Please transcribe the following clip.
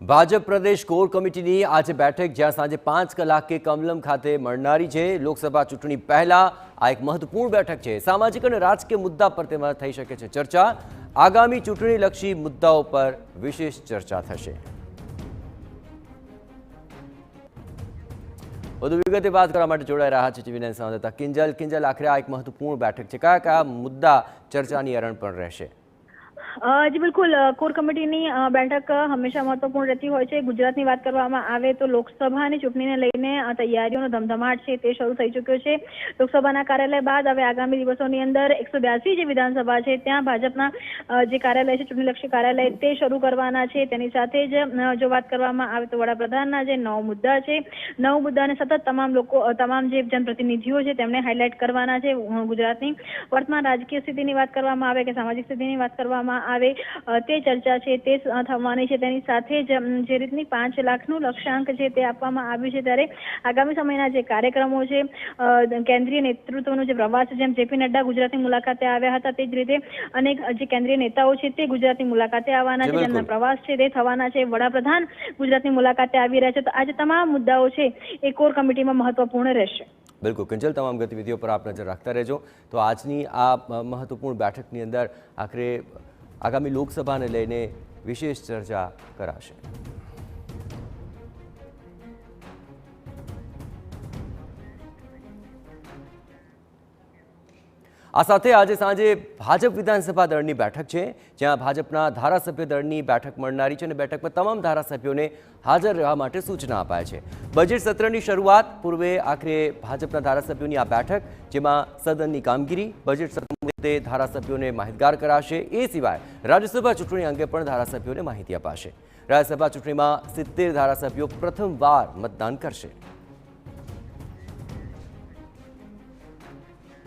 ભાજપ પ્રદેશ core કમિટીની આજે બેઠક જ્યાં સાંજે 5 કલાકે કમલમ ખાતે મળનારી છે। લોકસભા ચૂંટણી પહેલા આ એક મહત્વપૂર્ણ બેઠક છે। સામાજિક અને રાજકીય મુદ્દા પર તેમાં થઈ શકે છે ચર્ચા। આગામી ચૂંટણીલક્ષી મુદ્દાઓ પર વિશેષ ચર્ચા થશે। વધુ વિગતે વાત કરવા માટે જોડાઈ રહ્યા છે ટીવી 9 સંવાદદાતા કિંજલ। આખરે આ એક મહત્વપૂર્ણ બેઠક છે, કયા મુદ્દા ચર્ચાની અરણ પર રહેશે? जी बिल्कुल, कोर कमिटीની બેઠક હંમેશા મહત્વપૂર્ણ રહેતી હોય છે। ગુજરાતની વાત કરવામાં આવે તો લોકસભાની ચૂંટણીને લઈને તૈયારીઓનો ધમધમાટ છે તે શરૂ થઈ ચૂક્યો છે। લોકસભાના કાર્યાલય બાદ હવે આગામી દિવસોની અંદર 182 જે વિધાનસભા છે ત્યાં ભાજપના જે કાર્યાલય છે, ચૂંટણીલક્ષી કાર્યાલય તે શરૂ કરવાના છે। તેની સાથે જ જો વાત કરવામાં આવે તો વડાપ્રધાનના જે 9 મુદ્દા છે, 9 મુદ્દાને સતત તમામ જે જનપ્રતિનિધિઓ છે તેમણે હાઇલાઇટ કરવાના છે। ગુજરાતની વર્તમાન રાજકીય સ્થિતિની વાત કરવામાં આવે કે સામાજિક સ્થિતિની વાત કરવામાં આવે તે ચર્ચા છે તે થવાની છે। તેની સાથે જ જે રીતની 5 લાખનું લક્ષ્યાંક છે તે આપવામાં આવ્યું છે, ત્યારે આગામી સમયના જે કાર્યક્રમો છે, કેન્દ્રીય નેતૃત્વનો જે પ્રવાસ છે, જેમ જેપી નડ્ડા ગુજરાતની મુલાકાતે આવ્યા હતા તે જ રીતે અનેક જે કેન્દ્રીય નેતાઓ છે તે ગુજરાતની મુલાકાતે આવવાના છે, જેમના પ્રવાસ છે તે થવાના છે। વડાપ્રધાન ગુજરાતની મુલાકાતે આવી રહ્યા છે, તો આજે તમામ મુદ્દાઓ છે એ કોર કમિટીમાં મહત્વપૂર્ણ રહેશે। બિલકુલ કિંજલ, તમામ ગતિવિધિઓ પર આપ નજર રાખતા રહેજો। તો આજની આ મહત્વપૂર્ણ બેઠકની અંદર આખરે આગામી લોકસભાને લઈને વિશેષ ચર્ચા કરાશે। આ સાથે આજે સાંજે ભાજપ વિધાનસભા દળની બેઠક છે, જ્યાં ભાજપના ધારાસભ્ય દળની બેઠક મળનારી છે અને બેઠકમાં તમામ ધારાસભ્યોને હાજર રહેવા માટે સૂચના અપાય છે। બજેટ સત્રની શરૂઆત પૂર્વે આખરે ભાજપના ધારાસભ્યોની આ બેઠક, જેમાં સદનની કામગીરી, બજેટ સત્ર મુદ્દે ધારાસભ્યોને માહિતગાર કરાશે। એ સિવાય રાજ્યસભા ચૂંટણી અંગે પણ ધારાસભ્યોને માહિતી અપાશે। રાજ્યસભા ચૂંટણીમાં 70 ધારાસભ્યો પ્રથમવાર મતદાન કરશે।